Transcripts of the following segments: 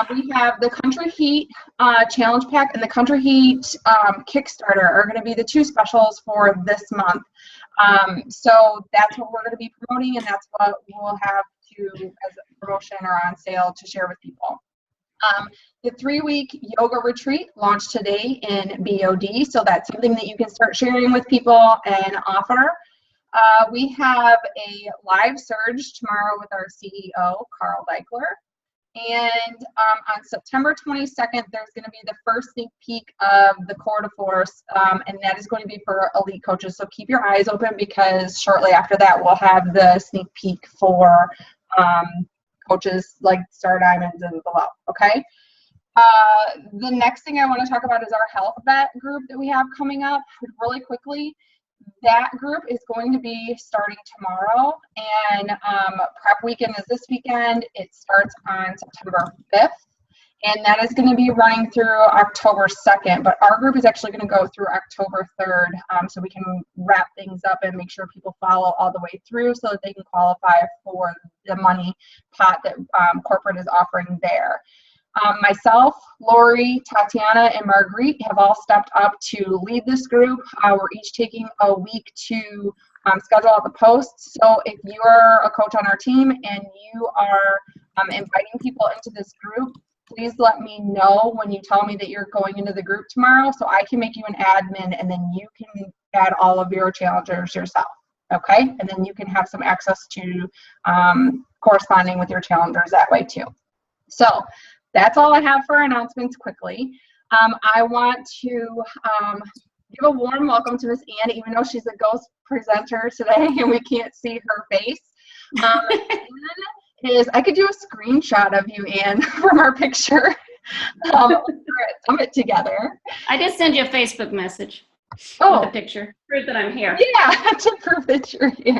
We have the Country Heat Challenge Pack and the Country Heat Kickstarter are going to be the two specials for this month. So that's what we're going to be promoting, and that's what we'll have to as a promotion or on sale to share with people. The 3-week yoga retreat launched today in BOD, so that's something that you can start sharing with people and offer. We have a live surge tomorrow with our CEO, Carl Deichler. And on September 22nd, there's going to be the first sneak peek of the Core de Force, and that is going to be for elite coaches. So keep your eyes open, because shortly after that, we'll have the sneak peek for coaches like Star Diamonds and below, okay? The next thing I want to talk about is our Health Vet group that we have coming up really quickly. That group is going to be starting tomorrow, and prep weekend is this weekend. It starts on September 5th, and that is going to be running through October 2nd, but our group is actually going to go through October 3rd, so we can wrap things up and make sure people follow all the way through so that they can qualify for the money pot that corporate is offering there. Myself, Lori, Tatiana, and Marguerite have all stepped up to lead this group. We're each taking a week to schedule out the posts. So if you're a coach on our team and you are inviting people into this group, please let me know when you tell me that you're going into the group tomorrow, so I can make you an admin, and then you can add all of your challengers yourself, okay? And then you can have some access to corresponding with your challengers that way too. So that's all I have for announcements quickly. I want to give a warm welcome to Miss Ann, even though she's a ghost presenter today and we can't see her face. Ann I could do a screenshot of you, Ann, from our picture. We're at Summit together. I did send you a Facebook message with a picture. Prove that I'm here. Yeah, to prove that you're here.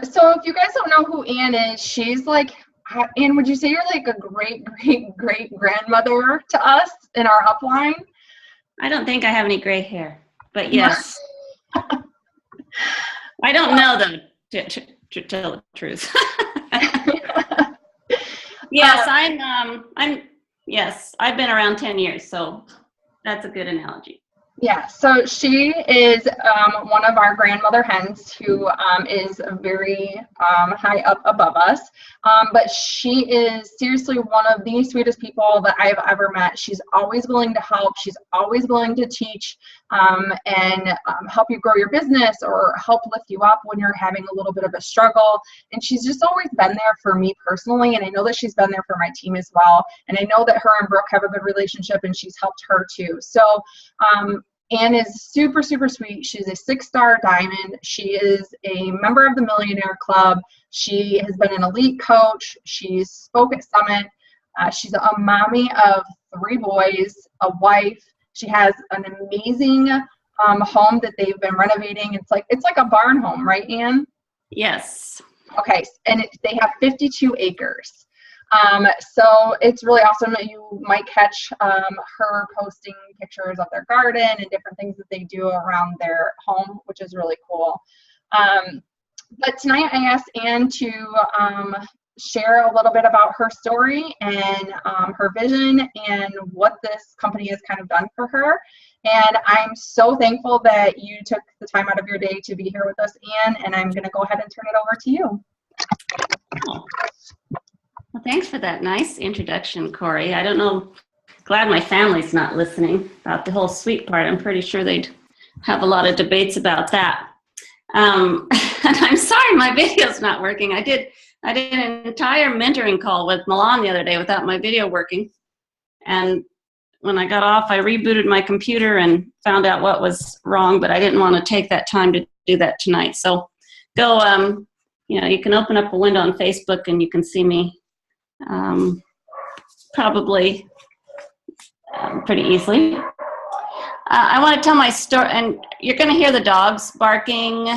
So if you guys don't know who Ann is, she's like, Ann, would you say you're like a great grandmother to us in our upline? I don't think I have any gray hair, but yes. I don't know though, to tell the truth. Yes, yes, I've been around 10 years, so that's a good analogy. Yeah, so she is one of our grandmother hens who is very high up above us, but she is seriously one of the sweetest people that I've ever met. She's always willing to help. She's always willing to teach and help you grow your business or help lift you up when you're having a little bit of a struggle. And she's just always been there for me personally, and I know that she's been there for my team as well. And I know that her and Brooke have a good relationship, and she's helped her too. So Ann is super, super sweet. She's a 6-star diamond. She is a member of the Millionaire Club. She has been an elite coach. She's spoke at Summit. She's a mommy of 3 boys, a wife. She has an amazing home that they've been renovating. It's like a barn home, right, Ann? Yes. Okay, and they have 52 acres. So it's really awesome that you might catch her posting pictures of their garden and different things that they do around their home, which is really cool. But tonight I asked Ann to share a little bit about her story and her vision and what this company has kind of done for her. And I'm so thankful that you took the time out of your day to be here with us, Ann, and I'm going to go ahead and turn it over to you. Oh. Well, thanks for that nice introduction, Corey. I don't know, glad my family's not listening about the whole sweet part. I'm pretty sure they'd have a lot of debates about that. And I'm sorry my video's not working. I did an entire mentoring call with Milan the other day without my video working. And when I got off, I rebooted my computer and found out what was wrong, but I didn't want to take that time to do that tonight. So go, you can open up a window on Facebook and you can see me probably pretty easily. I want to tell my story, and you're going to hear the dogs barking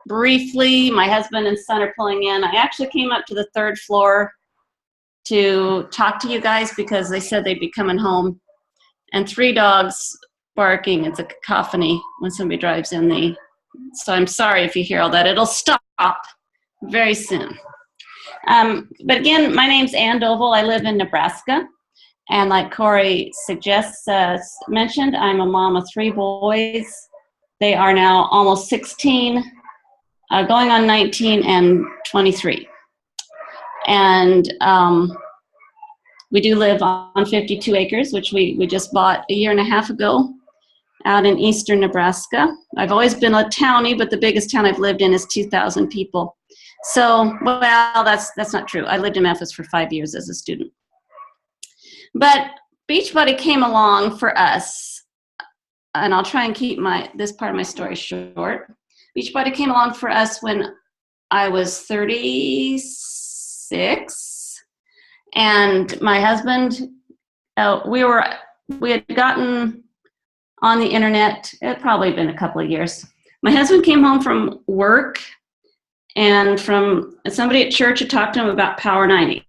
briefly. My husband and son are pulling in. I actually came up to the 3rd floor to talk to you guys because they said they'd be coming home. And 3 dogs barking. It's a cacophony when somebody drives in. So I'm sorry if you hear all that. It'll stop very soon. But again, my name's Ann Dovel. I live in Nebraska. And like Corey mentioned, I'm a mom of 3 boys. They are now almost 16, going on 19 and 23. And we do live on 52 acres, which we just bought a year and a half ago out in eastern Nebraska. I've always been a townie, but the biggest town I've lived in is 2,000 people. So, well, that's not true. I lived in Memphis for 5 years as a student. But Beachbody came along for us, and I'll try and keep this part of my story short. Beachbody came along for us when I was 36, and my husband, we had gotten on the internet. It had probably been a couple of years. My husband came home from work, and somebody at church had talked to him about Power 90.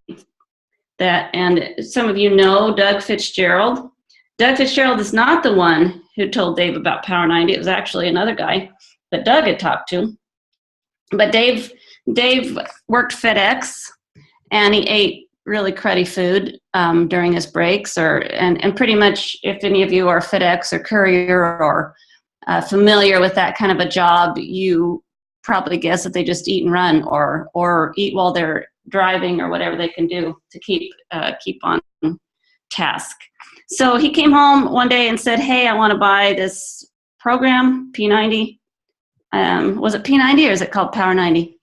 And some of you know Doug Fitzgerald. Doug Fitzgerald is not the one who told Dave about Power 90. It was actually another guy that Doug had talked to. But Dave worked FedEx, and he ate really cruddy food during his breaks. And pretty much, if any of you are FedEx or courier or familiar with that kind of a job, you probably guess that they just eat and run or eat while they're driving or whatever they can do to keep on task. So he came home one day and said, "Hey, I want to buy this program, P90." Was it P90 or is it called Power 90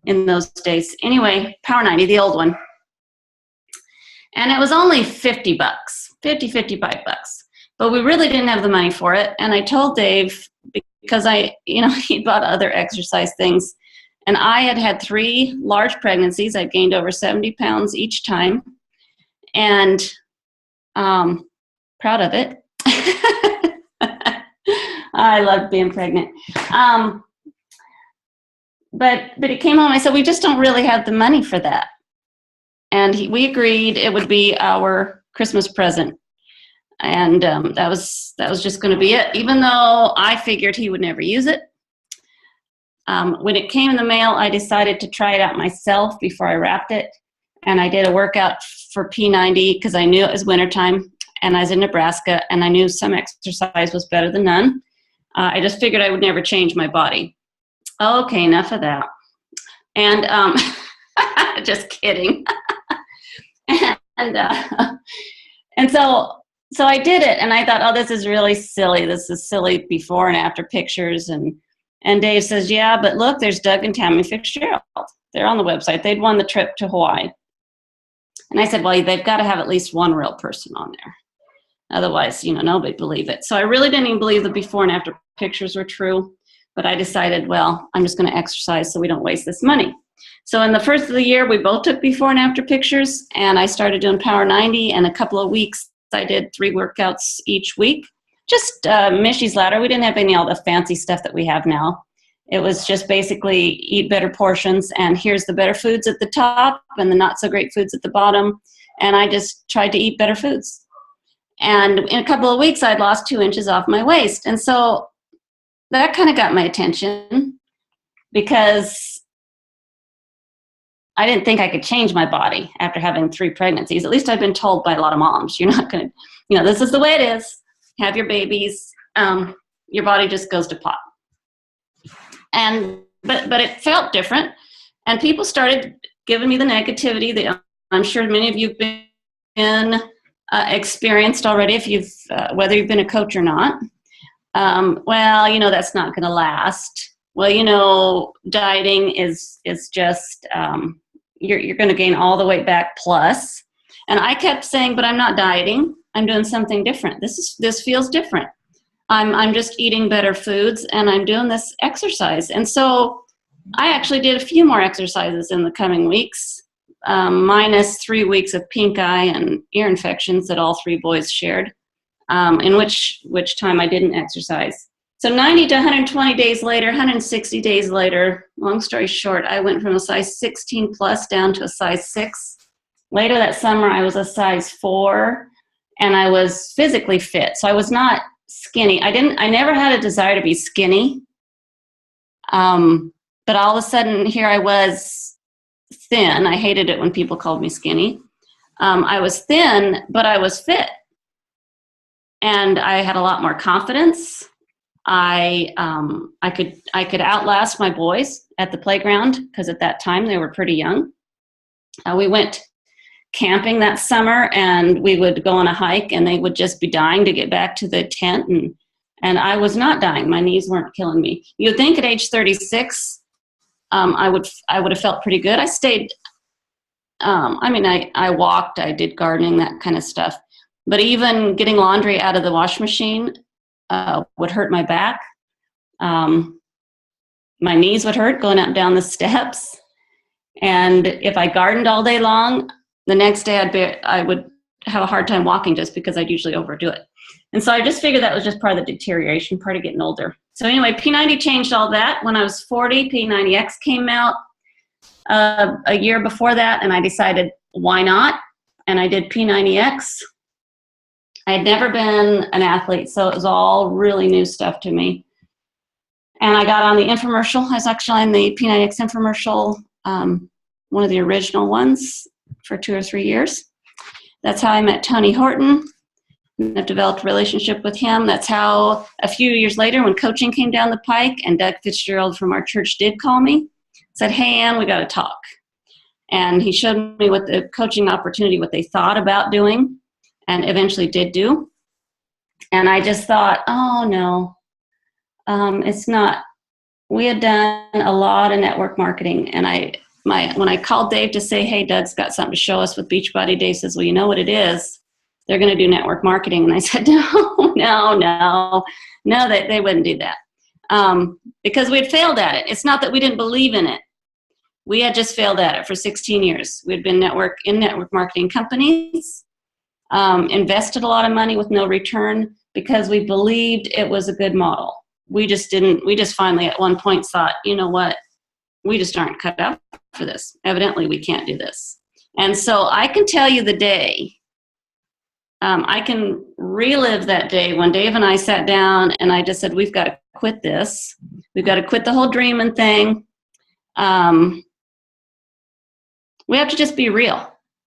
in those days? Anyway, Power 90, the old one. And it was only $50, $55. But we really didn't have the money for it. And I told Dave, because he bought other exercise things. And I had 3 large pregnancies. I gained over 70 pounds each time. And proud of it. I loved being pregnant. But he came home and I said, we just don't really have the money for that. And we agreed it would be our Christmas present. And that was just going to be it, even though I figured he would never use it. When it came in the mail, I decided to try it out myself before I wrapped it. And I did a workout for P90 because I knew it was wintertime and I was in Nebraska and I knew some exercise was better than none. I just figured I would never change my body. Okay, enough of that. And just kidding. And so I did it and I thought, oh, this is really silly. This is silly before and after pictures. And Dave says, yeah, but look, there's Doug and Tammy Fitzgerald. They're on the website. They'd won the trip to Hawaii. And I said, well, they've got to have at least one real person on there. Otherwise, nobody'd believe it. So I really didn't even believe the before and after pictures were true. But I decided, well, I'm just going to exercise so we don't waste this money. So in the first of the year, we both took before and after pictures. And I started doing Power 90. And a couple of weeks, I did 3 workouts each week. Just Mishy's ladder. We didn't have all the fancy stuff that we have now. It was just basically eat better portions, and here's the better foods at the top and the not so great foods at the bottom. And I just tried to eat better foods. And in a couple of weeks, I'd lost 2 inches off my waist. And so that kind of got my attention because I didn't think I could change my body after having 3 pregnancies. At least I've been told by a lot of moms, you're not going to, this is the way it is. Have your babies, your body just goes to pot. But it felt different, and people started giving me the negativity that I'm sure many of you've been experienced already, if you've whether you've been a coach or not. Well, that's not going to last. Well, dieting is just you're going to gain all the weight back plus. And I kept saying, but I'm not dieting. I'm doing something different. This feels different. I'm just eating better foods and I'm doing this exercise. And so I actually did a few more exercises in the coming weeks, minus 3 weeks of pink eye and ear infections that all 3 boys shared, in which time I didn't exercise. So 90 to 120 days later, 160 days later, long story short, I went from a size 16 plus down to a size 6. Later that summer, I was a size 4 and I was physically fit. So I was not skinny. I never had a desire to be skinny. But all of a sudden here I was thin. I hated it when people called me skinny. I was thin, but I was fit. And I had a lot more confidence. I could outlast my boys at the playground because at that time they were pretty young. We went camping that summer, and we would go on a hike, and they would just be dying to get back to the tent, and I was not dying. My knees weren't killing me. You'd think at age 36, I would have felt pretty good. I stayed. I walked. I did gardening, that kind of stuff. But even getting laundry out of the wash machine would hurt my back. My knees would hurt going up and down the steps. And if I gardened all day long, the next day I would have a hard time walking just because I'd usually overdo it. And so I just figured that was just part of the deterioration, part of getting older. So anyway, P90 changed all that. When I was 40, P90X came out a year before that, and I decided, why not? And I did P90X. I had never been an athlete, so it was all really new stuff to me. And I got on the infomercial. I was actually on the P90X infomercial, one of the original ones, for 2 or 3 years. That's how I met Tony Horton. And I've developed a relationship with him. That's how a few years later, when coaching came down the pike, and Doug Fitzgerald from our church did call me, said, hey, Ann, we got to talk. And he showed me what the coaching opportunity, what they thought about doing, and eventually did do. And I just thought, oh, no, it's not. We had done a lot of network marketing, and when I called Dave to say, hey, Doug's got something to show us with Beachbody, Dave says, well, you know what it is? They're going to do network marketing. And I said, no, they wouldn't do that. Because we'd failed at it. It's not that we didn't believe in it. We had just failed at it for 16 years. We'd been in network marketing companies, invested a lot of money with no return because we believed it was a good model. We just finally at one point thought, you know what? We just aren't cut out for this. Evidently, we can't do this. And so I can tell you the day, I can relive that day when Dave and I sat down and I just said, we've got to quit this. We've got to quit the whole dreaming thing. We have to just be real.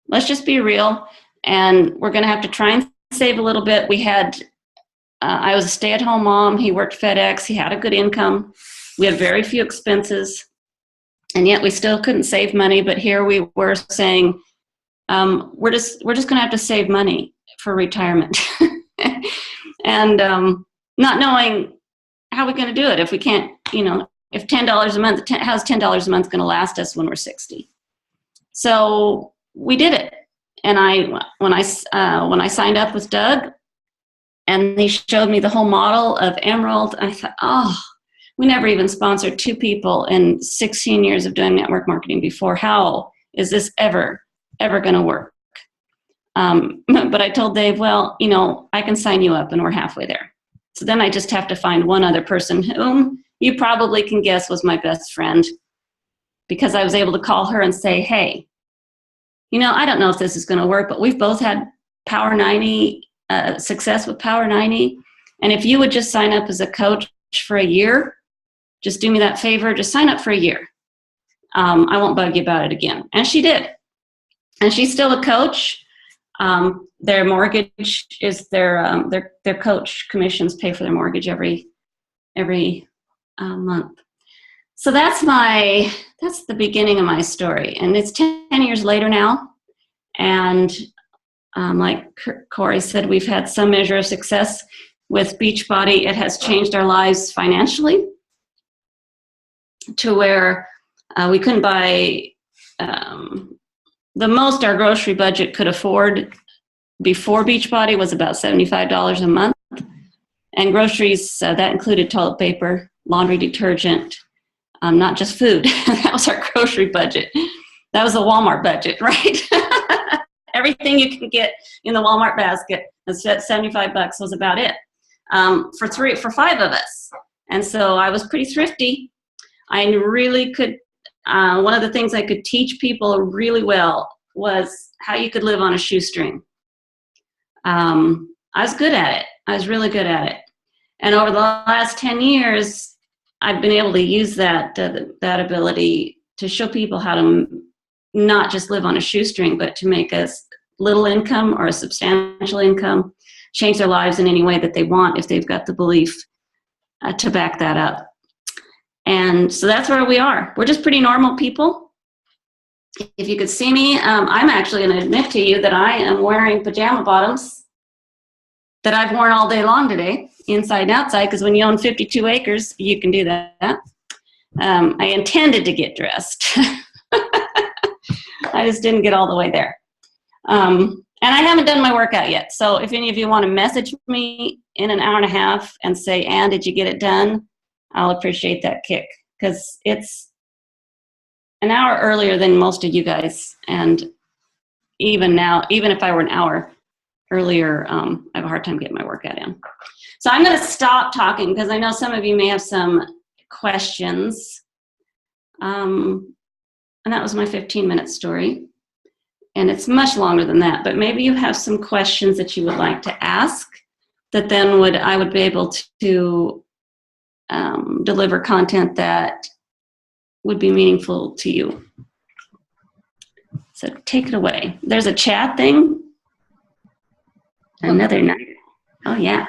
Let's just be real. And we're going to have to try and save a little bit. I was a stay-at-home mom. He worked FedEx. He had a good income. We had very few expenses. And yet we still couldn't save money. But here we were saying, we're just going to have to save money for retirement. And not knowing how we're going to do it if we can't, if $10 a month, how's $10 a month going to last us when we're 60? So we did it. And when I signed up with Doug and he showed me the whole model of Emerald, I thought, oh, we never even sponsored 2 people in 16 years of doing network marketing before. How is this ever going to work? But I told Dave, well, I can sign you up and we're halfway there. So then I just have to find one other person whom you probably can guess was my best friend, because I was able to call her and say, hey, I don't know if this is going to work, but we've both had Power 90, success with Power 90. And if you would just sign up as a coach for a year, just do me that favor, just sign up for a year. I won't bug you about it again. And she did. And she's still a coach. Their mortgage is their coach commissions pay for their mortgage every month. So that's the beginning of my story. And it's 10 years later now. And like Corey said, we've had some measure of success with Beachbody. It has changed our lives financially to where we couldn't buy the most our grocery budget could afford before Beachbody was about $75 a month. And groceries, that included toilet paper, laundry detergent, not just food. That was our grocery budget. That was the Walmart budget, right? Everything you can get in the Walmart basket, $75 was about it for 5 of us. And so I was pretty thrifty. I really could, one of the things I could teach people really well was how you could live on a shoestring. I was good at it. I was really good at it. And over the last 10 years, I've been able to use that ability to show people how to not just live on a shoestring, but to make a little income or a substantial income, change their lives in any way that they want if they've got the belief to back that up. And so that's where we are. We're just pretty normal people. If you could see me, I'm actually going to admit to you that I am wearing pajama bottoms that I've worn all day long today, inside and outside, because when you own 52 acres, you can do that. I intended to get dressed. I just didn't get all the way there. And I haven't done my workout yet. So if any of you want to message me in an hour and a half and say, Ann, did you get it done? I'll appreciate that kick, because it's an hour earlier than most of you guys. And even now, even if I were an hour earlier, I have a hard time getting my workout in. So I'm going to stop talking because I know some of you may have some questions. And that was my 15-minute story. And it's much longer than that, but maybe you have some questions that you would like to ask that then I would be able to deliver content that would be meaningful to you. So take it away. There's a chat thing. Another night. Oh, yeah.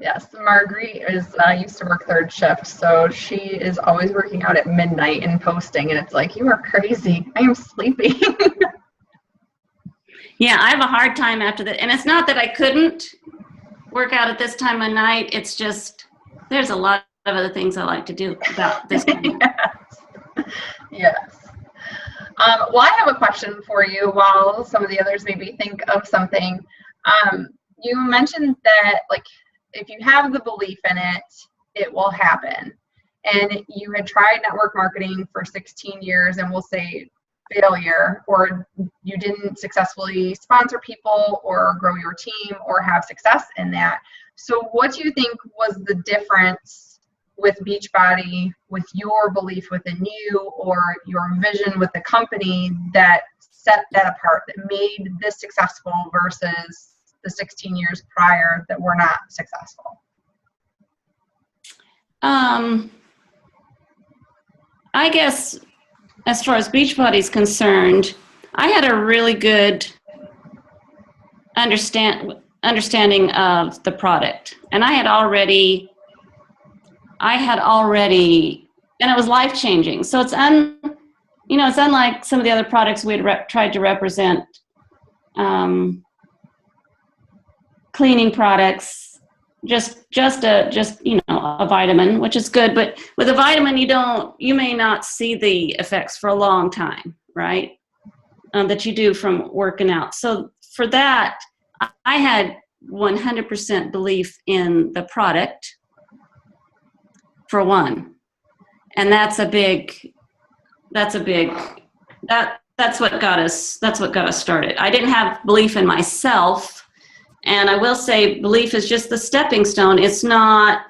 Yes, Marguerite used to work third shift, so she is always working out at midnight and posting, and it's like, you are crazy. I am sleeping. Yeah, I have a hard time after that. And it's not that I couldn't work out at this time of night. It's just there's a lot of other things I like to do about this time. Yes. Well, I have a question for you while some of the others maybe think of something. You mentioned that, like, if you have the belief in it, it will happen. And you had tried network marketing for 16 years and we'll say failure, or you didn't successfully sponsor people or grow your team or have success in that. So what do you think was the difference with Beachbody, with your belief within you or your vision with the company that set that apart, that made this successful versus the 16 years prior that were not successful? I guess as far as Beachbody is concerned, I had a really good understanding of the product, and I had already, and it was life changing. So it's it's unlike some of the other products we had tried to represent, cleaning products. Just a vitamin, which is good, but with a vitamin you may not see the effects for a long time, right? That you do from working out. So for that, I had 100% belief in the product, for one, and that's what got us started. I didn't have belief in myself. And I will say belief is just the stepping stone. It's not,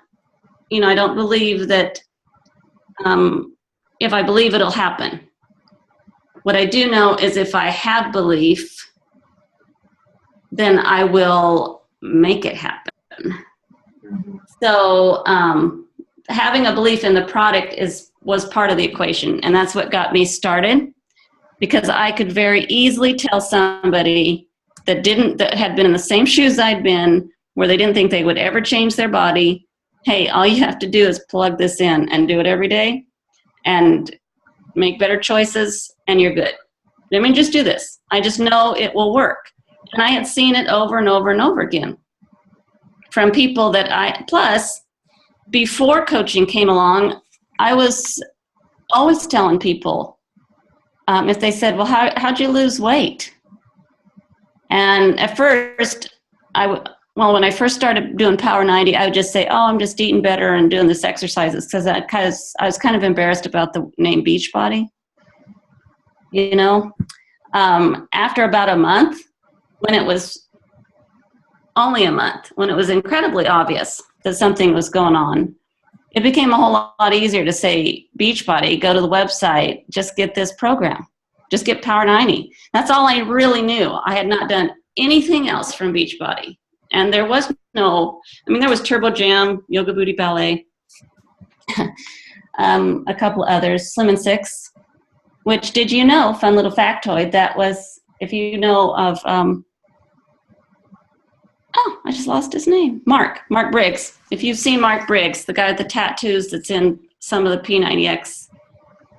I don't believe that if I believe it'll happen. What I do know is if I have belief, then I will make it happen. Mm-hmm. So having a belief in the product was part of the equation. And that's what got me started, because I could very easily tell somebody that had been in the same shoes I'd been, where they didn't think they would ever change their body, hey, all you have to do is plug this in and do it every day and make better choices and you're good. I mean, just do this. I just know it will work. And I had seen it over and over and over again from people plus before coaching came along, I was always telling people, if they said, well, how'd you lose weight? And at first, when I first started doing Power 90, I would just say, oh, I'm just eating better and doing this exercises, because I was kind of embarrassed about the name Beachbody. After about a month, when it was only a month, when it was incredibly obvious that something was going on, it became a whole lot easier to say, Beachbody, go to the website, just get this program. Just get Power 90. That's all I really knew. I had not done anything else from Beachbody. And there was there was Turbo Jam, Yoga Booty Ballet, a couple others, Slim and Six. which, did you know, fun little factoid, that was, if you know of, oh, I just lost his name. Mark Briggs. If you've seen Mark Briggs, the guy with the tattoos that's in some of the P90X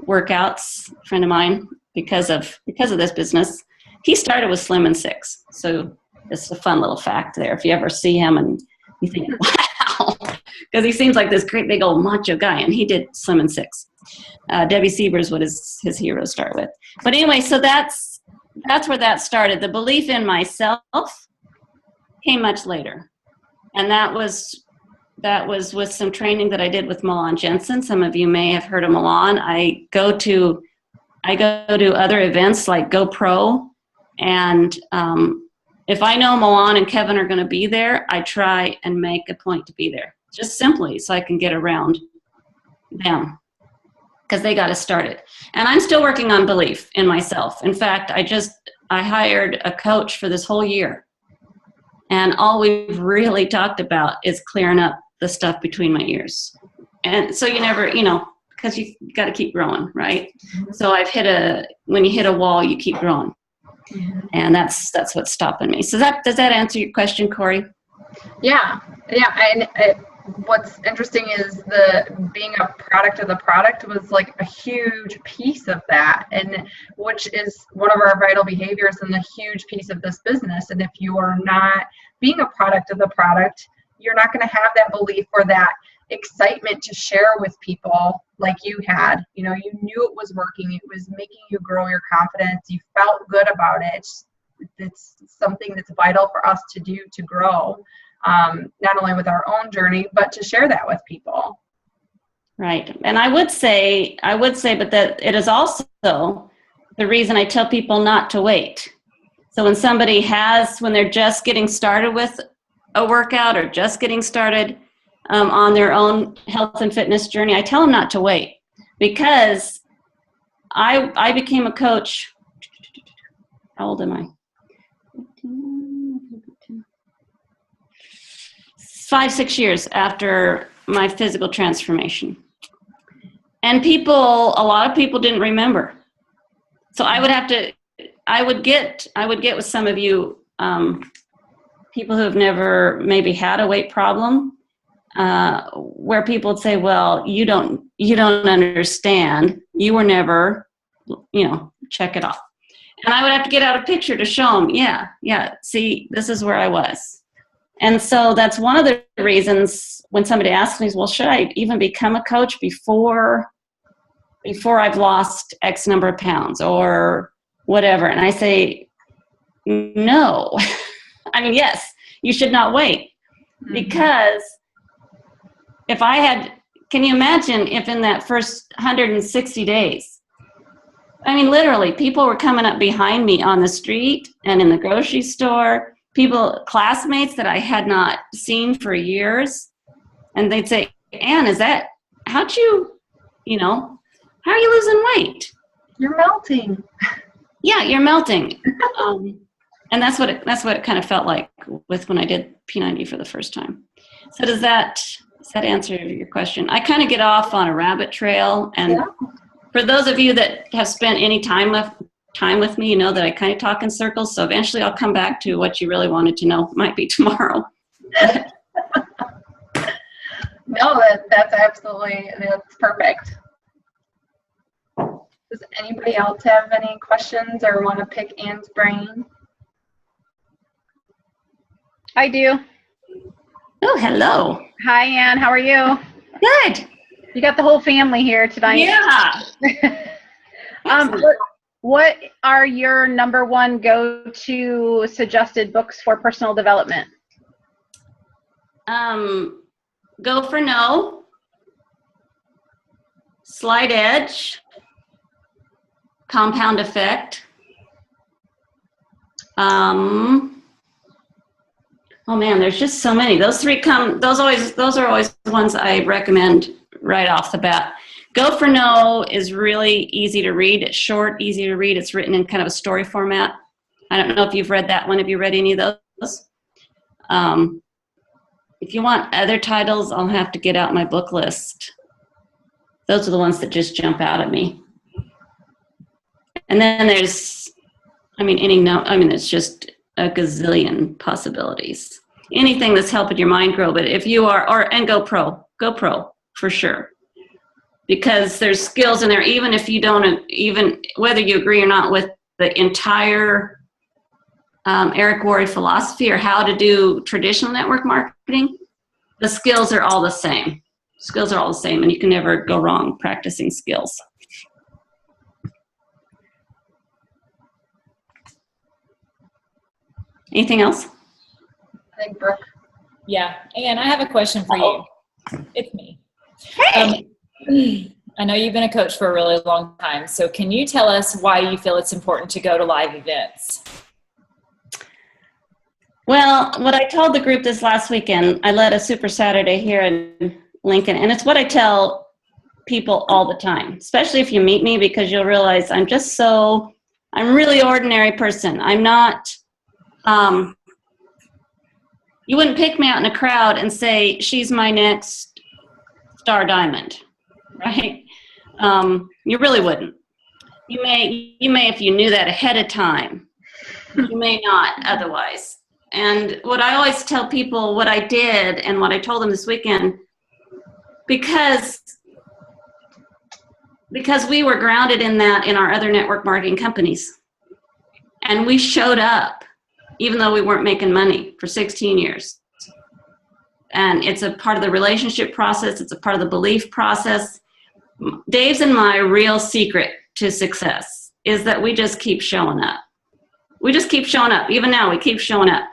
workouts, a friend of mine, because of this business, he started with Slim and Six. So it's a fun little fact there. If you ever see him and you think, wow, because he seems like this great big old macho guy, and he did Slim and Six. Debbie Siebers would his hero start with. But anyway, so that's where that started. The belief in myself came much later, and that was with some training that I did with Milan Jensen. Some of you may have heard of Milan. I go to other events like GoPro, and if I know Milan and Kevin are going to be there, I try and make a point to be there, just simply so I can get around them, because they got to start it. And I'm still working on belief in myself. In fact, I hired a coach for this whole year. And all we've really talked about is clearing up the stuff between my ears. And so you never, because you got to keep growing, right? So when you hit a wall, you keep growing. And that's what's stopping me. So does that answer your question, Corey? Yeah. And what's interesting is being a product of the product was like a huge piece of that, and which is one of our vital behaviors and a huge piece of this business. And if you are not being a product of the product, you're not going to have that belief or that excitement to share with people like you had. You knew it was working. It was making you grow your confidence. You felt good about it. It's something that's vital for us to do to grow. Not only with our own journey, but to share that with people. Right. And I would say, but that it is also the reason I tell people not to wait. So when they're just getting started with a workout or just getting started on their own health and fitness journey, I tell them not to wait, because I became a coach. How old am I? 5-6 years after my physical transformation. And a lot of people didn't remember. So I would get with some of you, people who have never maybe had a weight problem, where people would say, well, you don't understand. You were never, check it off. And I would have to get out a picture to show them, yeah, see, this is where I was. And so that's one of the reasons when somebody asks me, well, should I even become a coach before I've lost X number of pounds or whatever? And I say, no. I mean, yes, you should not wait. Because can you imagine if in that first 160 days, I mean, literally, people were coming up behind me on the street and in the grocery store, classmates that I had not seen for years, and they'd say, Ann, how are you losing weight? You're melting. Yeah, you're melting. And that's what it kind of felt like when I did P90 for the first time. So does that answer your question? I kind of get off on a rabbit trail, and for those of you that have spent any time with me, you know that I kind of talk in circles. So eventually I'll come back to what you really wanted to know. Might be tomorrow. No, that's perfect. Does anybody else have any questions or want to pick Ann's brain? I do. Oh, hello. Hi, Ann. How are you? Good. You got the whole family here tonight. Yeah. What are your number one go-to suggested books for personal development? Go for No, Slight Edge, Compound Effect. Oh man, there's just so many. Those are always the ones I recommend right off the bat. Go for No is really easy to read. It's short, easy to read. It's written in kind of a story format. I don't know if you've read that one. Have you read any of those? If you want other titles, I'll have to get out my book list. Those are the ones that just jump out at me. And then there's, it's just a gazillion possibilities. Anything that's helping your mind grow, but if you are, and go pro for sure. Because there's skills in there, even if you don't, even whether you agree or not with the entire Eric Worre philosophy or how to do traditional network marketing, the skills are all the same. Skills are all the same, and you can never go wrong practicing skills. Anything else? I think Brooke. Yeah, and I have a question for you. It's me. Hey! I know you've been a coach for a really long time, so can you tell us why you feel it's important to go to live events? Well, what I told the group this last weekend, I led a Super Saturday here in Lincoln, and it's what I tell people all the time, especially if you meet me, because you'll realize I'm really ordinary person. I'm not, you wouldn't pick me out in a crowd and say, she's my next star diamond, right? You really wouldn't. You may if you knew that ahead of time. You may not otherwise. And what I always tell people, what I did and what I told them this weekend, because we were grounded in that in our other network marketing companies. And we showed up, even though we weren't making money for 16 years. And it's a part of the relationship process. It's a part of the belief process. Dave's and my real secret to success is that we just keep showing up. We just keep showing up. Even now, we keep showing up.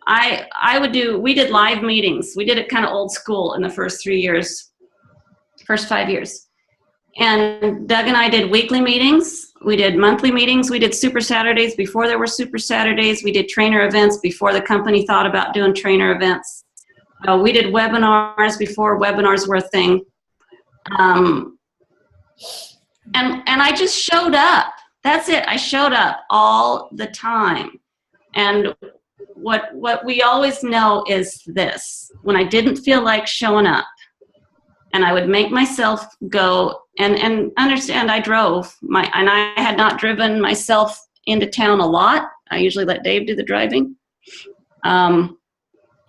We did live meetings. We did it kind of old school in the first 5 years. And Doug and I did weekly meetings. We did monthly meetings. We did Super Saturdays before there were Super Saturdays. We did trainer events before the company thought about doing trainer events. We did webinars before webinars were a thing. And I just showed up. That's it. I showed up all the time. And what we always know is this: when I didn't feel like showing up, and I would make myself go and understand I drove and I had not driven myself into town a lot. I usually let Dave do the driving.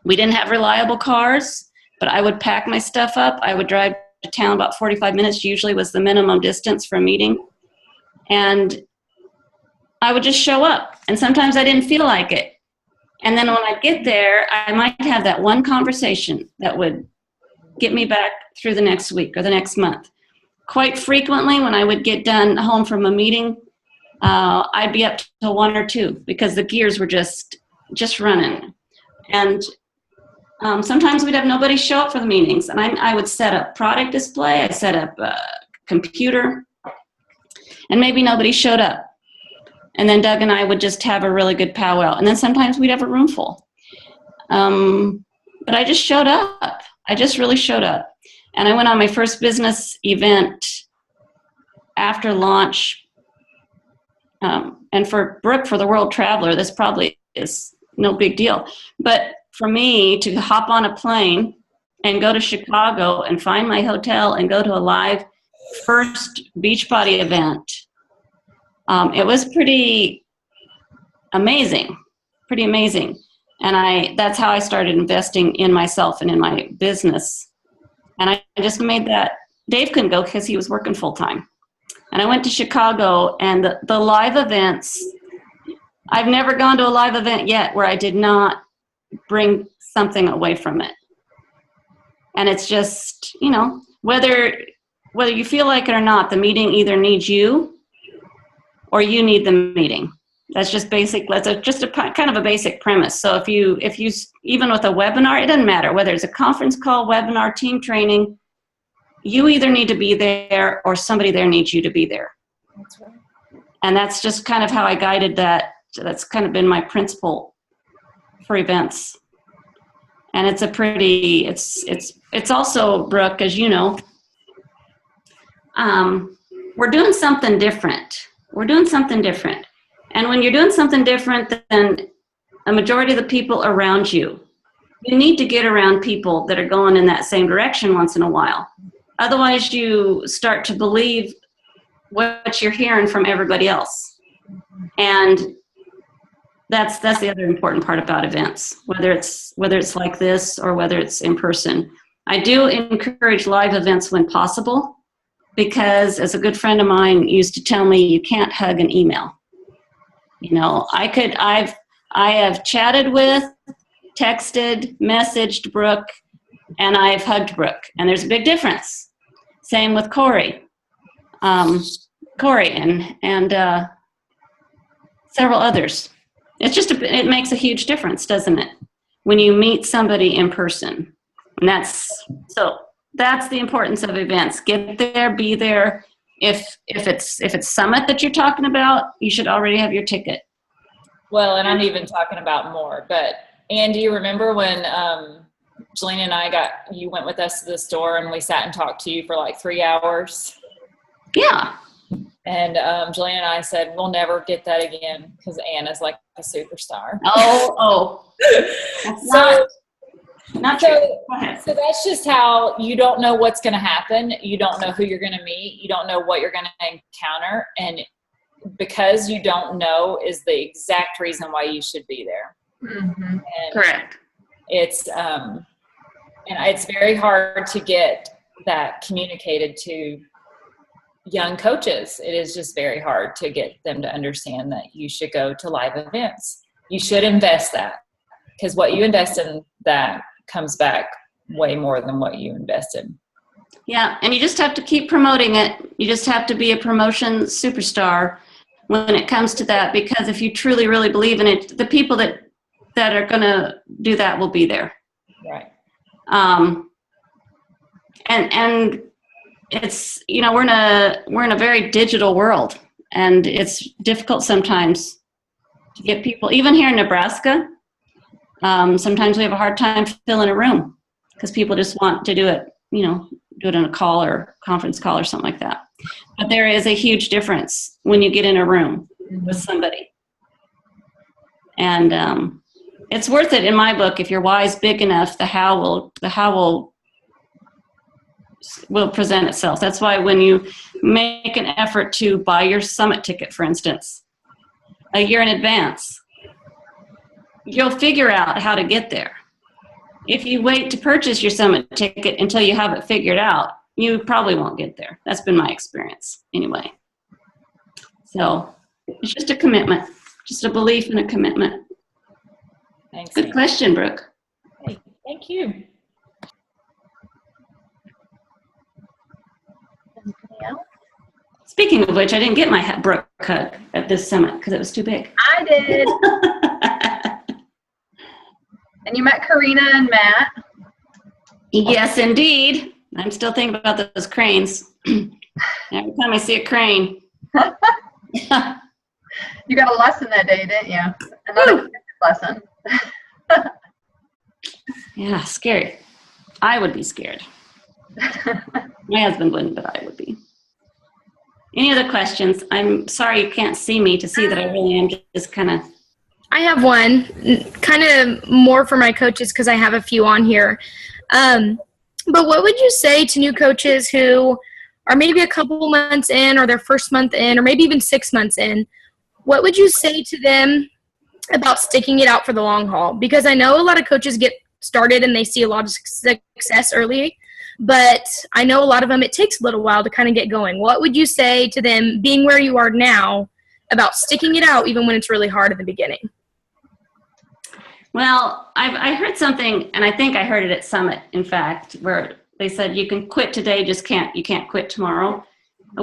We didn't have reliable cars, but I would pack my stuff up. I would drive to town about 45 minutes, usually was the minimum distance for a meeting. And I would just show up. And sometimes I didn't feel like it. And then when I get there, I might have that one conversation that would get me back through the next week or the next month. Quite frequently, when I would get done home from a meeting, I'd be up till 1 or 2 because the gears were just running. And sometimes we'd have nobody show up for the meetings, and I would set up product display, I set up a computer, and maybe nobody showed up. And then Doug and I would just have a really good powwow, and then sometimes we'd have a room full. But I just showed up. I just really showed up. And I went on my first business event after launch. And for Brooke, for the World Traveler, this probably is no big deal. But for me to hop on a plane and go to Chicago and find my hotel and go to a live first Beachbody event, it was pretty amazing. And that's how I started investing in myself and in my business. And I just made that. Dave couldn't go because he was working full time. And I went to Chicago, and the live events, I've never gone to a live event yet where I did not bring something away from it. And it's just, whether you feel like it or not, the meeting either needs you or you need the meeting. That's just basic. That's just a kind of a basic premise. So if you even with a webinar, it doesn't matter whether it's a conference call, webinar, team training, you either need to be there or somebody there needs you to be there. That's right. And that's just kind of how I guided that. That's kind of been my principle for events. And it's it's also, Brooke, as you know, we're doing something different. And when you're doing something different than a majority of the people around you, you need to get around people that are going in that same direction once in a while. Otherwise, you start to believe what you're hearing from everybody else. And that's the other important part about events, whether it's like this or whether it's in person. I do encourage live events when possible, because as a good friend of mine used to tell me, you can't hug an email. You know, I have chatted with, texted, messaged Brooke, and I've hugged Brooke, and there's a big difference. Same with Corey. Corey and several others. It's just it makes a huge difference, doesn't it, when you meet somebody in person? And that's the importance of events. Get there, be there. If it's Summit that you're talking about, you should already have your ticket. Well, and I'm even talking about more. But Ann, do you remember when Jelena and you went with us to the store and we sat and talked to you for like 3 hours? Yeah. And Jelena and I said, we'll never get that again because Anna's like a superstar. Oh. Not true. Go ahead. So that's just how you don't know what's going to happen. You don't know who you're going to meet. You don't know what you're going to encounter. And because you don't know is the exact reason why you should be there. Mm-hmm. And Correct. It's and it's very hard to get that communicated to young coaches. It is just very hard to get them to understand that you should go to live events. You should invest that, because what you invest in that comes back way more than what you invested. Yeah, and you just have to keep promoting it. You just have to be a promotion superstar when it comes to that, because if you truly, really believe in it, the people that are going to do that will be there. Right. And it's, you know, we're in a very digital world, and it's difficult sometimes to get people, even here in Nebraska. Sometimes we have a hard time filling a room because people just want to do it, you know, do it on a call or conference call or something like that. But there is a huge difference when you get in a room with somebody. And it's worth it in my book. If your why is big enough, the how will present itself. That's why when you make an effort to buy your Summit ticket, for instance, a year in advance, you'll figure out how to get there. If you wait to purchase your Summit ticket until you have it figured out, you probably won't get there. That's been my experience anyway. So it's just a commitment, just a belief and a commitment. Thanks. Good question, Brooke. Hey, thank you. Speaking of which, I didn't get my Brooke hug at this summit because it was too big. I did. And you met Karina and Matt. Yes, indeed. I'm still thinking about those cranes. Every time I see a crane. You got a lesson that day, didn't you? Another lesson. Yeah, scary. I would be scared. My husband wouldn't, but I would be. Any other questions? I'm sorry you can't see me to see that I really am just kind of. I have one, kind of more for my coaches because I have a few on here. But what would you say to new coaches who are maybe a couple months in or their first month in or maybe even 6 months in? What would you say to them about sticking it out for the long haul? Because I know a lot of coaches get started and they see a lot of success early, but I know a lot of them, it takes a little while to kind of get going. What would you say to them being where you are now about sticking it out even when it's really hard at the beginning? Well, I heard something, and I think I heard it at Summit, in fact, where they said you can quit today, you can't quit tomorrow.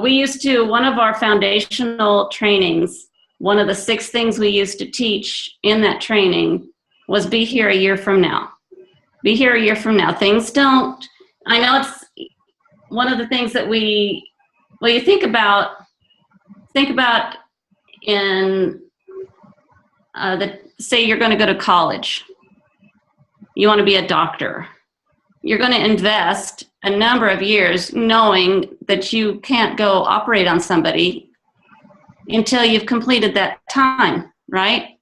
We used to, one of our foundational trainings, one of the 6 things we used to teach in that training was be here a year from now. Be here a year from now. Things don't, I know it's one of the things that you think about in say you're going to go to college. You want to be a doctor. You're going to invest a number of years knowing that you can't go operate on somebody until you've completed that time, right?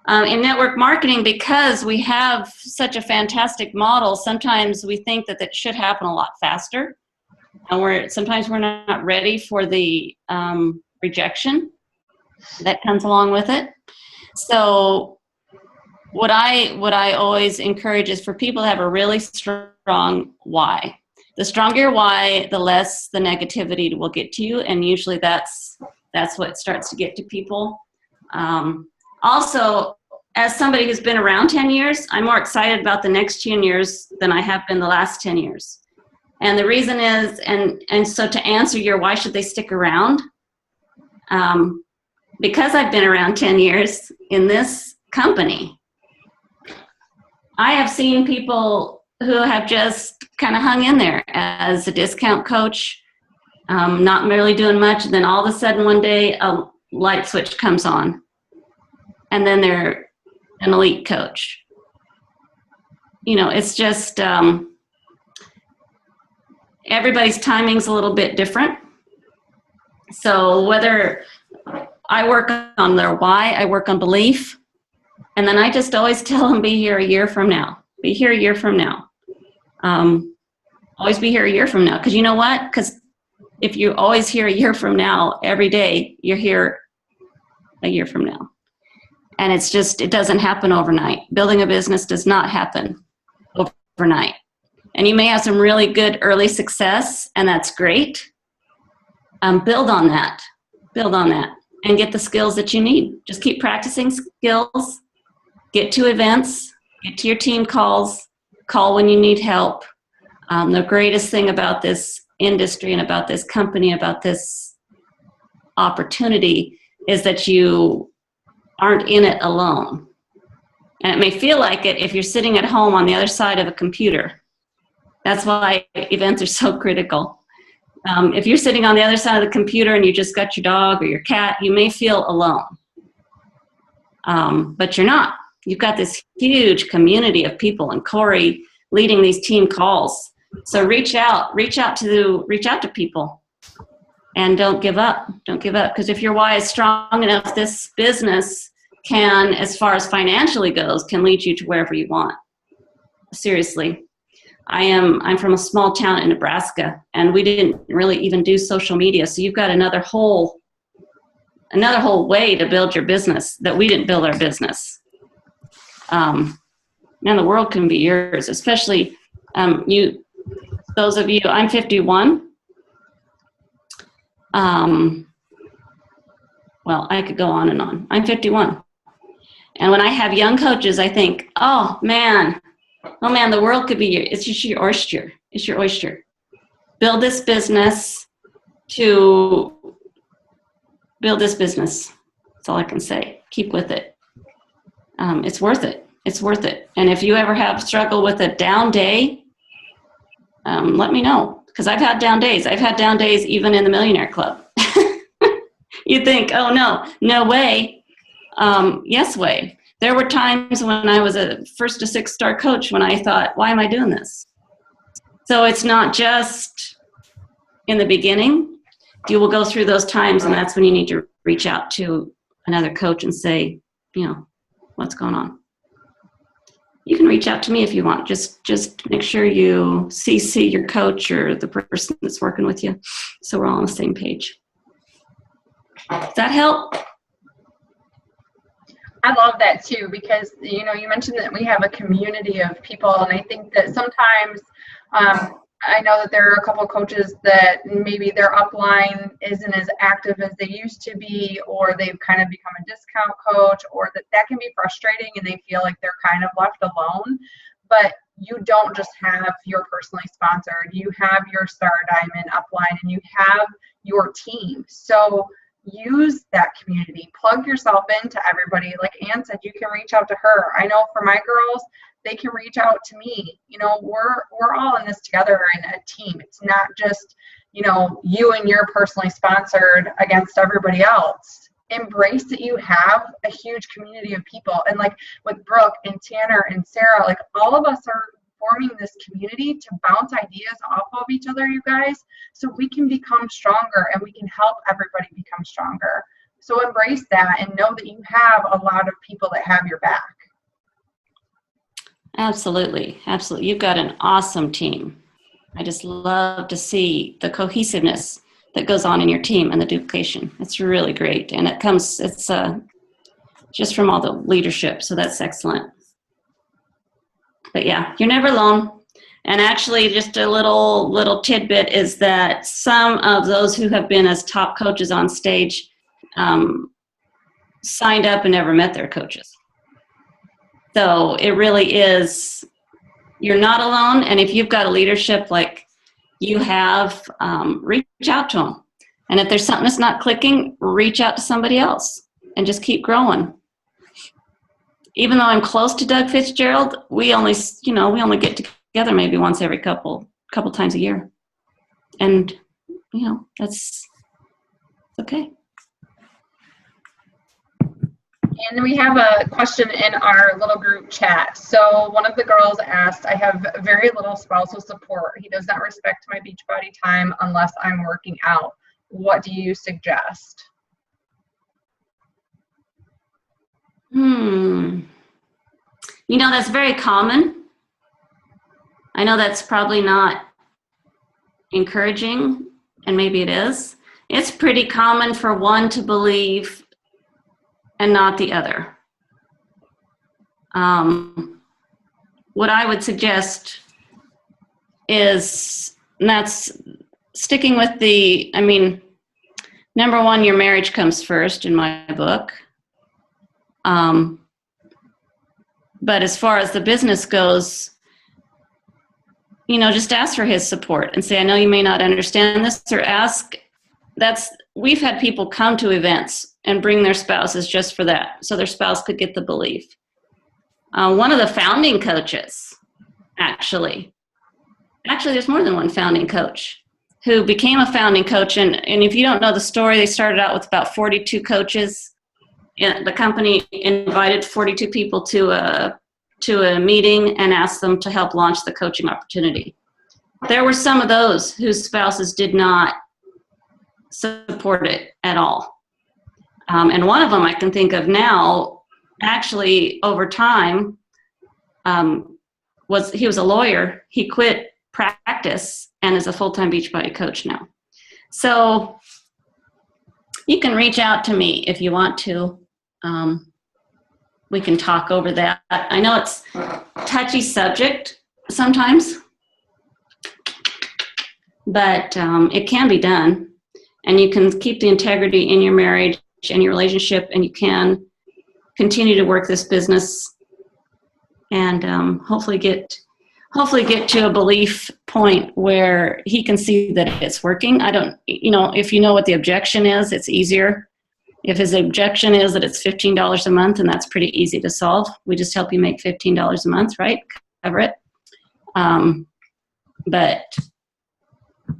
In network marketing, because we have such a fantastic model, sometimes we think that should happen a lot faster. and sometimes we're not ready for the rejection that comes along with it. So what I always encourage is for people to have a really strong why. The stronger your why, the less the negativity will get to you, and usually that's what starts to get to people. Also, as somebody who's been around 10 years, I'm more excited about the next 10 years than I have been the last 10 years. And the reason is, and so to answer your why should they stick around, because I've been around 10 years in this company, I have seen people who have just kind of hung in there as a discount coach, not really doing much, and then all of a sudden one day a light switch comes on, and then they're an elite coach. You know, it's just everybody's timing's a little bit different. So whether I work on their why, I work on belief, and then I just always tell them, be here a year from now. Be here a year from now. Always be here a year from now. Because you know what? Because if you always here a year from now, every day, you're here a year from now. And it's just, it doesn't happen overnight. Building a business does not happen overnight. And you may have some really good early success, and that's great. Build on that. Build on that. And get the skills that you need. Just keep practicing skills. Get to events. Get to your team calls. Call when you need help. The greatest thing about this industry and about this company, about this opportunity, is that you aren't in it alone. And it may feel like it if you're sitting at home on the other side of a computer. That's why events are so critical. If you're sitting on the other side of the computer and you just got your dog or your cat, you may feel alone. But you're not. You've got this huge community of people, and Corey leading these team calls. So reach out to people, and don't give up. Don't give up, because if your why is strong enough, this business can, as far as financially goes, can lead you to wherever you want. Seriously. I'm from a small town in Nebraska, and we didn't really even do social media. So you've got another whole way to build your business that we didn't build our business. Man, the world can be yours, especially those of you, I'm 51. Well, I could go on and on. I'm 51. And when I have young coaches, I think, oh man, the world could be it's just your oyster. It's your oyster. Build this business. That's all I can say. Keep with it. It's worth it. It's worth it. And if you ever have struggle with a down day, let me know, because I've had down days. I've had down days even in the Millionaire Club. You think, oh no way. Yes way. There were times when I was a 1 to 6 star coach when I thought, why am I doing this? So it's not just in the beginning. You will go through those times, and that's when you need to reach out to another coach and say, what's going on? You can reach out to me if you want. Just make sure you CC your coach or the person that's working with you, so we're all on the same page. Does that help? I love that too, because you mentioned that we have a community of people, and I think that sometimes I know that there are a couple of coaches that maybe their upline isn't as active as they used to be, or they've kind of become a discount coach, or that can be frustrating and they feel like they're kind of left alone. But you don't just have your personally sponsored, you have your Star Diamond upline, and you have your team. So use that community, plug yourself into everybody. Like Ann said, you can reach out to her. I know for my girls, they can reach out to me. We're all in this together in a team. It's not just, you and your personally sponsored against everybody else. Embrace that you have a huge community of people. And like with Brooke and Tanner and Sarah, like all of us are forming this community to bounce ideas off of each other, you guys, so we can become stronger and we can help everybody become stronger. So embrace that and know that you have a lot of people that have your back. Absolutely. You've got an awesome team. I just love to see the cohesiveness that goes on in your team and the duplication. It's really great. And it's just from all the leadership. So that's excellent. But yeah, you're never alone. And actually, just a little tidbit is that some of those who have been as top coaches on stage signed up and never met their coaches. So it really is, you're not alone. And if you've got a leadership like you have, reach out to them. And if there's something that's not clicking, reach out to somebody else and just keep growing. Even though I'm close to Doug Fitzgerald, we only get together maybe once every couple times a year. And, that's okay. And we have a question in our little group chat. So one of the girls asked, I have very little spousal support. He does not respect my Beachbody time unless I'm working out. What do you suggest? That's very common. I know that's probably not encouraging, and maybe it is. It's pretty common for one to believe and not the other. What I would suggest is, and that's sticking with number one, your marriage comes first in my book. But as far as the business goes, just ask for his support and say, I know you may not understand this, or we've had people come to events and bring their spouses just for that, so their spouse could get the belief. One of the founding coaches, actually there's more than one founding coach who became a founding coach, and if you don't know the story, they started out with about 42 coaches. The company invited 42 people to a meeting and asked them to help launch the coaching opportunity. There were some of those whose spouses did not support it at all. And one of them I can think of now, actually over time, he was a lawyer. He quit practice and is a full-time Beachbody coach now. So you can reach out to me if you want to. We can talk over that. I know it's a touchy subject sometimes, but it can be done. And you can keep the integrity in your marriage and your relationship, and you can continue to work this business and hopefully get to a belief point where he can see that it's working. If you know what the objection is, it's easier. If his objection is that it's $15 a month, and that's pretty easy to solve. We just help you make $15 a month, right? Cover it. But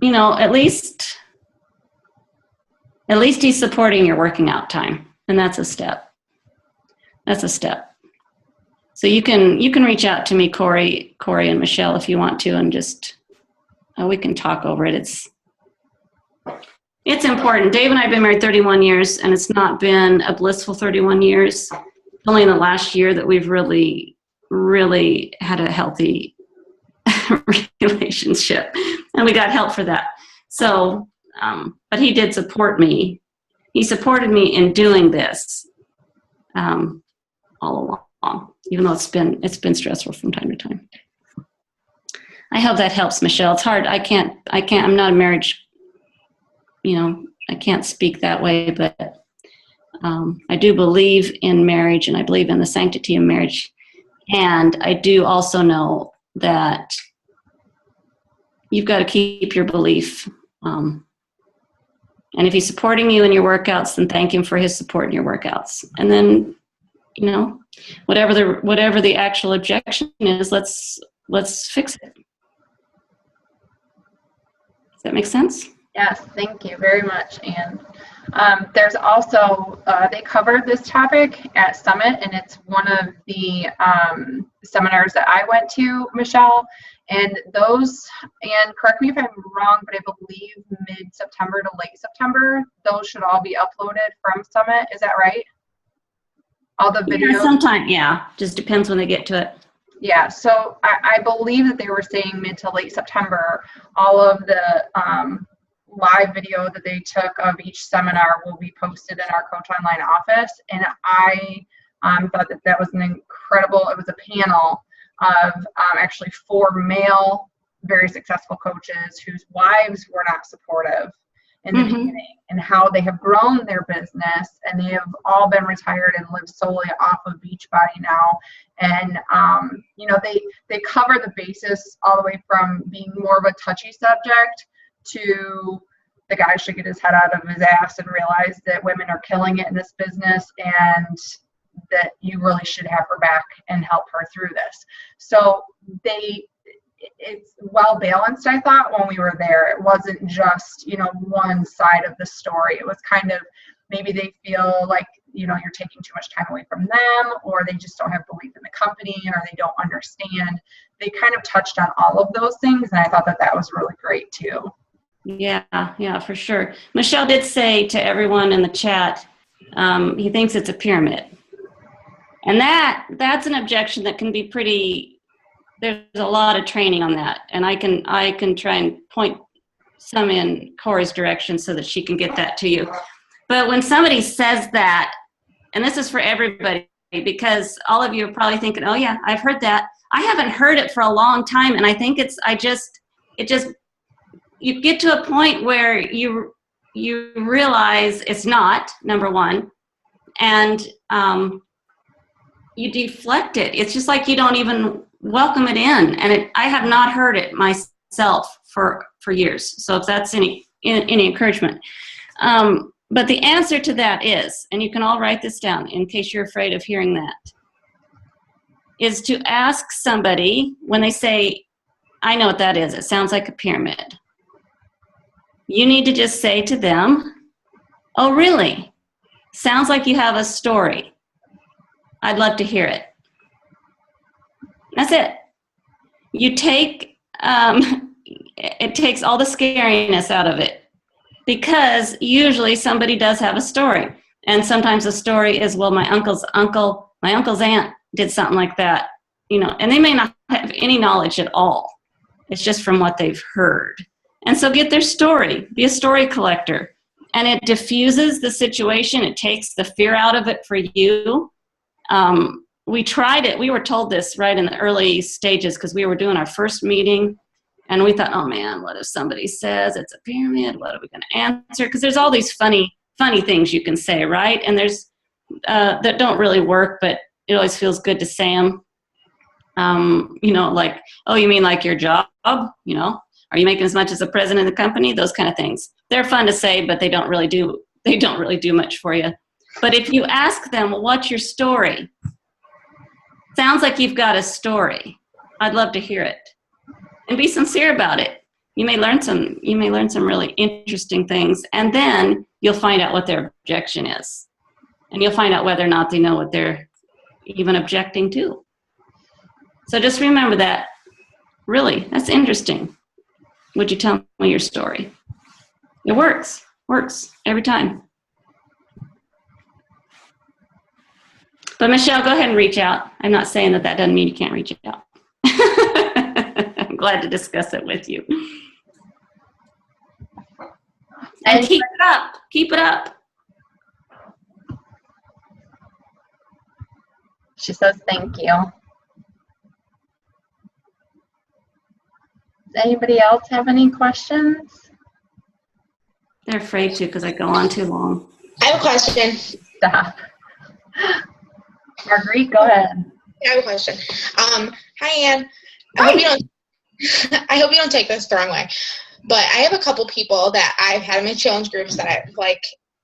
at least he's supporting your working out time, and that's a step. So you can reach out to me, Corey and Michelle, if you want to, and just we can talk over it. It's important. Dave and I have been married 31 years, and it's not been a blissful 31 years. Only in the last year that we've really, really had a healthy relationship, and we got help for that. So, but he did support me. He supported me in doing this all along, even though it's been stressful from time to time. I hope that helps, Michelle. It's hard. I'm not a marriage. I can't speak that way, but I do believe in marriage, and I believe in the sanctity of marriage. And I do also know that you've got to keep your belief. And if he's supporting you in your workouts, then thank him for his support in your workouts. And then, whatever the actual objection is, let's fix it. Does that make sense? Yes, thank you very much. And there's also, they covered this topic at Summit, and it's one of the seminars that I went to, Michelle. And correct me if I'm wrong, but I believe mid-September to late September, those should all be uploaded from Summit. Is that right? All the videos? Yeah, sometime, yeah. Just depends when they get to it. Yeah, so I believe that they were saying mid to late September, all of the live video that they took of each seminar will be posted in our Coach Online office. And I thought that that was an incredible, it was a panel of actually 4 male, very successful coaches whose wives were not supportive in the beginning, and how they have grown their business, and they have all been retired and live solely off of Beachbody now. And you know, they cover the basis all the way from being more of a touchy subject to the guy should get his head out of his ass and realize that women are killing it in this business, and that you really should have her back and help her through this. So it's well balanced, I thought, when we were there. It wasn't just, you know, one side of the story. It was kind of, maybe they feel like, you know, you're taking too much time away from them, or they just don't have belief in the company, or they don't understand. They kind of touched on all of those things, and I thought that that was really great too. Yeah, for sure. Michelle did say to everyone in the chat, he thinks it's a pyramid. And that's an objection that can be pretty, there's a lot of training on that. And I can try and point some in Corey's direction so that she can get that to you. But when somebody says that, and this is for everybody, because all of you are probably thinking, oh yeah, I've heard that. I haven't heard it for a long time. And I think you get to a point where you realize it's not, number one, and you deflect it. It's just like you don't even welcome it in. And I have not heard it myself for years. So if that's any encouragement. But the answer to that is, and you can all write this down in case you're afraid of hearing that, is to ask somebody when they say, I know what that is. It sounds like a pyramid. You need to just say to them, oh, really? Sounds like you have a story. I'd love to hear it. That's it. You take, it takes all the scariness out of it, because usually somebody does have a story. And sometimes the story is, well, my uncle's aunt did something like that, you know, and they may not have any knowledge at all. It's just from what they've heard. And so get their story, be a story collector. And it diffuses the situation. It takes the fear out of it for you. We tried it. We were told this right in the early stages because we were doing our first meeting. And we thought, oh man, what if somebody says it's a pyramid? What are we going to answer? Because there's all these funny things you can say, right? And there's that don't really work, but it always feels good to say them. You know, like, oh, you mean like your job? You know, are you making as much as the president of the company? Those kind of things. They're fun to say, but they don't really do much for you. But if you ask them, well, what's your story? Sounds like you've got a story. I'd love to hear it. And be sincere about it. You may learn some really interesting things, and then you'll find out what their objection is. And you'll find out whether or not they know what they're even objecting to. So just remember that. Really, that's interesting. Would you tell me your story? It works every time. But Michelle, go ahead and reach out. I'm not saying that doesn't mean you can't reach out. I'm glad to discuss it with you. And keep it up. Keep it up. She says thank you. Does anybody else have any questions? They're afraid to because I go on too long. I have a question. Stop. Marguerite, go ahead. I have a question. Hi, Ann. I hope you don't take this the wrong way, but I have a couple people that I've had in my challenge groups that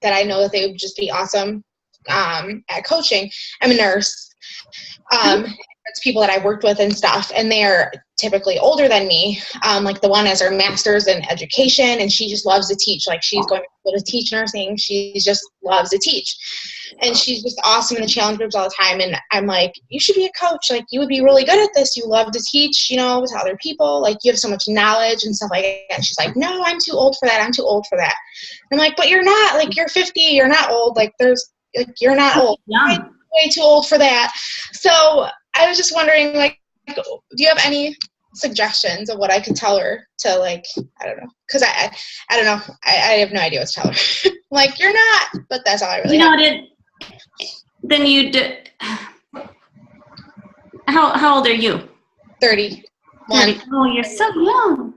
I know that they would just be awesome at coaching. I'm a nurse. It's people that I worked with and stuff, and they're typically older than me. Like the one has her master's in education, and she just loves to teach. Like she's going to go to teach nursing. She just loves to teach. And she's just awesome in the challenge groups all the time. And I'm like, you should be a coach. Like you would be really good at this. You love to teach, you know, to other people. Like you have so much knowledge and stuff like that. And she's like, no, I'm too old for that. I'm too old for that. And I'm like, but you're not. Like you're 50. You're not old. You're not old. Yeah. Way too old for that. So I was just wondering, like, do you have any suggestions of what I could tell her to, like, I don't know, because I don't know, I have no idea what to tell her. Like, you're not, but that's all I really have. Then you did. How old are you? 30. 30. Oh, you're so young.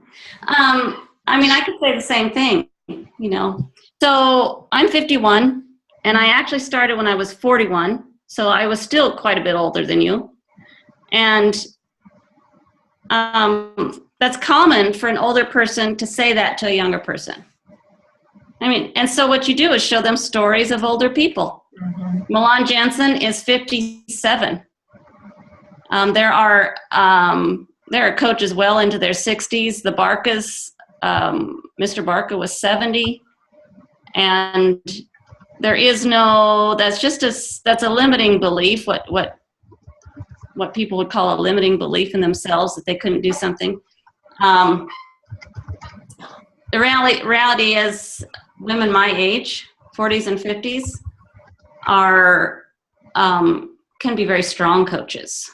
I mean, I could say the same thing, you know. So I'm 51, and I actually started when I was 41, so I was still quite a bit older than you. And that's common for an older person to say that to a younger person. I mean, and so what you do is show them stories of older people. Milan Jansen is 57. There are coaches well into their 60s. The Barkas, Mr. Barka was 70, and there is no. That's a limiting belief. What people would call a limiting belief in themselves, that they couldn't do something. The reality is, women my age, 40s and 50s, can be very strong coaches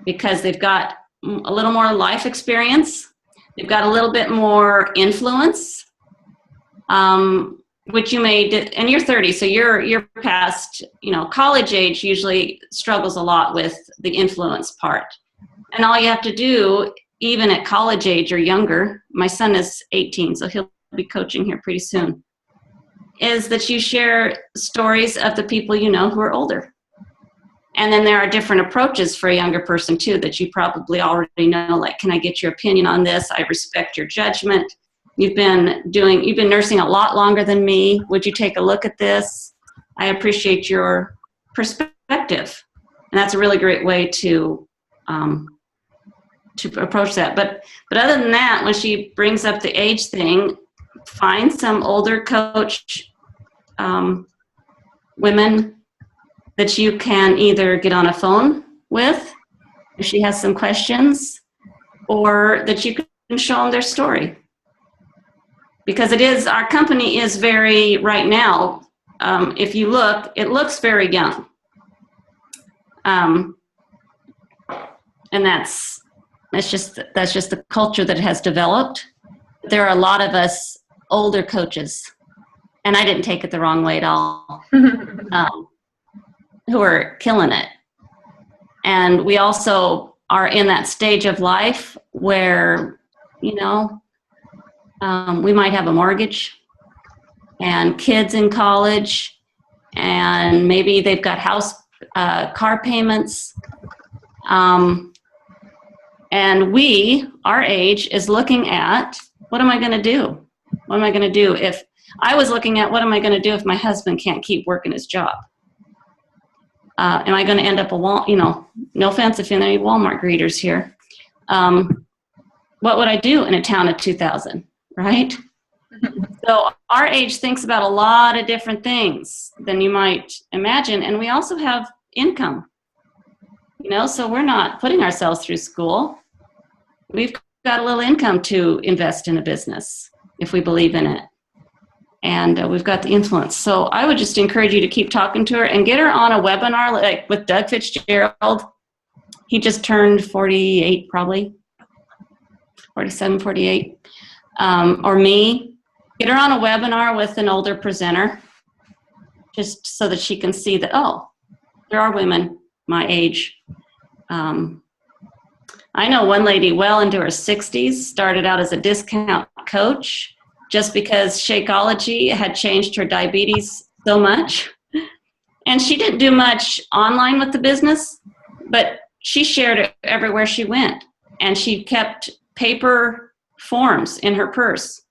because they've got a little more life experience. They've got a little bit more influence, which you may, and you're 30, so you're past, you know, college age usually struggles a lot with the influence part. And all you have to do, even at college age or younger, my son is 18, so he'll be coaching here pretty soon, is that you share stories of the people you know who are older. And then there are different approaches for a younger person too that you probably already know, like, can I get your opinion on this? I respect your judgment. You've been nursing a lot longer than me. Would you take a look at this? I appreciate your perspective. And that's a really great way to approach that. But other than that, when she brings up the age thing, find some older coach women that you can either get on a phone with if she has some questions, or that you can show them their story. Because our company is very, right now, if you look, it looks very young. And that's just the culture that has developed. There are a lot of us older coaches, and I didn't take it the wrong way at all, who are killing it. And we also are in that stage of life where, you know, we might have a mortgage and kids in college, and maybe they've got car payments. And our age is looking at, what am I going to do? What am I going to do if I was looking at, what am I going to do if my husband can't keep working his job? Am I going to end up no offense if any Walmart greeters here. What would I do in a town of 2,000, right? So our age thinks about a lot of different things than you might imagine. And we also have income, you know, so we're not putting ourselves through school. We've got a little income to invest in a business if we believe in it. And we've got the influence. So I would just encourage you to keep talking to her and get her on a webinar, like with Doug Fitzgerald. He just turned 48, probably 47, 48. Or me. Get her on a webinar with an older presenter, just so that she can see that, oh, there are women my age. I know one lady well into her 60s, started out as a discount coach, just because Shakeology had changed her diabetes so much. And she didn't do much online with the business, but she shared it everywhere she went. And she kept paper forms in her purse.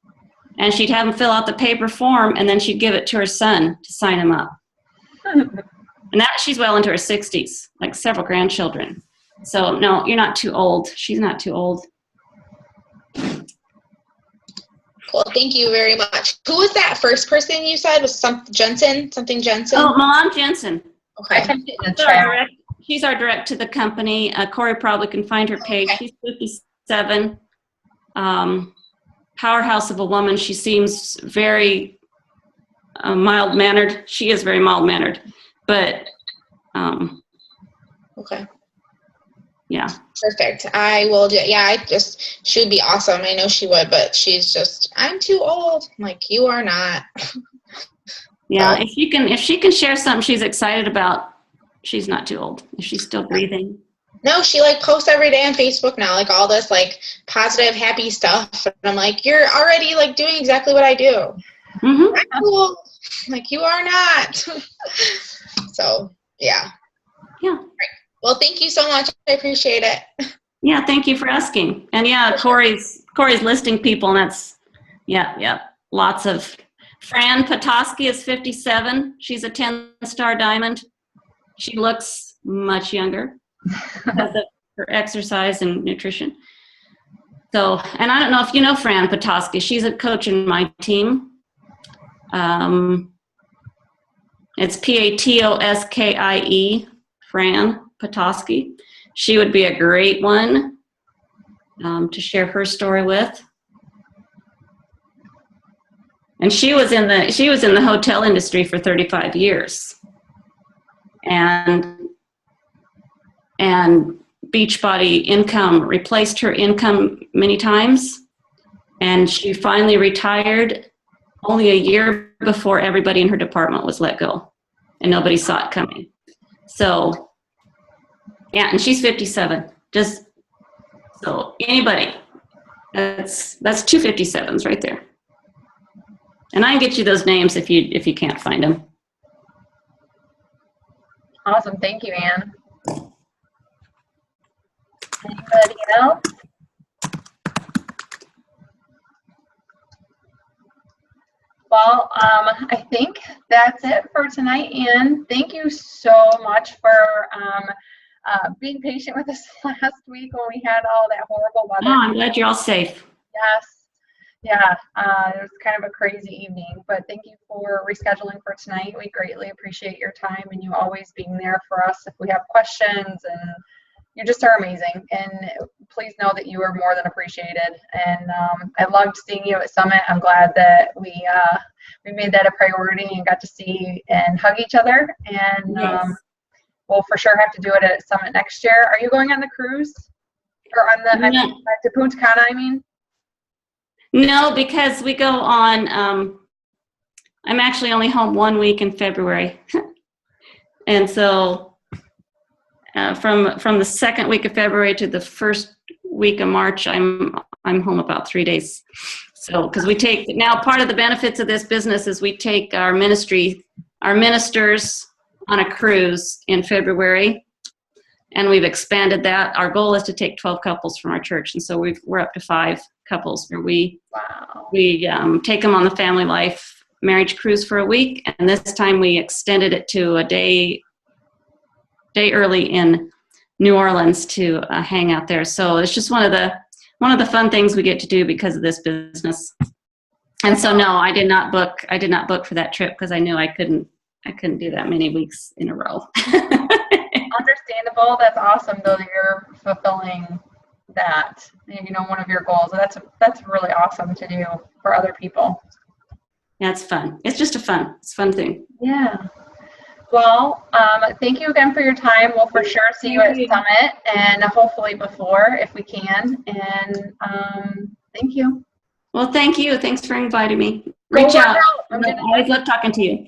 And she'd have him fill out the paper form, and then she'd give it to her son to sign him up. And she's well into her 60s, like several grandchildren. So no, you're not too old. She's not too old. Cool. Thank you very much. Who was that first person you said? Was something Jensen? Oh, Milan Jensen. Okay. She's our direct to the company. Corey probably can find her page. Okay. She's 57. Powerhouse of a woman. She seems very mild-mannered. She is very mild-mannered. But okay. Yeah. Perfect. I will do it. Yeah, she would be awesome. I know she would, but she's just, I'm too old. I'm like, you are not. Yeah. So. If she can share something she's excited about, she's not too old. If she's still breathing. No, she like posts every day on Facebook now, like all this like positive, happy stuff. And I'm like, you're already like doing exactly what I do. Mm-hmm. I'm cool. Like you are not. So yeah. Yeah. Well, thank you so much. I appreciate it. Yeah. Thank you for asking. And yeah, Corey's listing people, and that's, yeah. Lots of. Fran Petoskey is 57. She's a 10-star diamond. She looks much younger because of her exercise and nutrition. So, and I don't know if you know Fran Petoskey. She's a coach in my team. It's Patoskie, Fran Petoskey. She would be a great one to share her story with. And she was in the hotel industry for 35 years. And Beachbody income replaced her income many times. And she finally retired only a year before everybody in her department was let go. And nobody saw it coming. So, yeah, and she's 57. Just so anybody, that's 2 57s right there. And I can get you those names if you can't find them. Awesome. Thank you, Ann. Anybody else? Well, I think that's it for tonight, Ann. Thank you so much for being patient with us last week when we had all that horrible weather. Oh, I'm glad you're all safe. Yes. Yeah, it was kind of a crazy evening, but thank you for rescheduling for tonight. We greatly appreciate your time and you always being there for us if we have questions, and you just are amazing. And please know that you are more than appreciated. And I loved seeing you at Summit. I'm glad that we made that a priority and got to see and hug each other. And Yes. we'll for sure have to do it at Summit next year. Are you going on the cruise? Or on the to Punta Cana, I mean? No, because we go on, I'm actually only home 1 week in February. And so from the second week of February to the first week of March, I'm home about 3 days. So, because we take, now part of the benefits of this business is we take our ministers on a cruise in February. And we've expanded that. Our goal is to take 12 couples from our church. And so we're up to 5 couples where we take them on the family life marriage cruise for a week. And this time we extended it to a day early in New Orleans to hang out there. So it's just one of the fun things we get to do because of this business. And so no, I did not book for that trip because I knew I couldn't do that many weeks in a row. Understandable. That's awesome though that you're fulfilling that, one of your goals. That's really awesome to do for other people. Yeah, it's fun. It's just a fun thing. Yeah. Well, thank you again for your time. We'll for sure see you at Summit and hopefully before if we can. And thank you. Well, thank you. Thanks for inviting me. Reach out. I always love talking to you.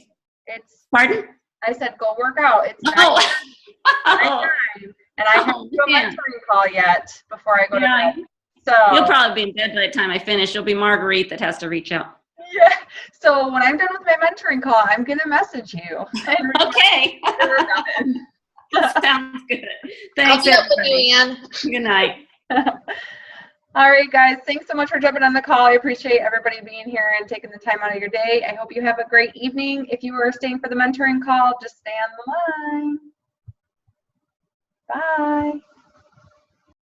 Pardon? I said go work out. It's oh. time. And I haven't done my mentoring call yet before I go to bed. So you'll probably be in bed by the time I finish. You'll be Marguerite that has to reach out. Yeah. So when I'm done with my mentoring call, I'm gonna message you. Okay. Sounds good. Thanks. I'll with you, Ann. Good night. All right, guys. Thanks so much for jumping on the call. I appreciate everybody being here and taking the time out of your day. I hope you have a great evening. If you are staying for the mentoring call, just stay on the line. Bye.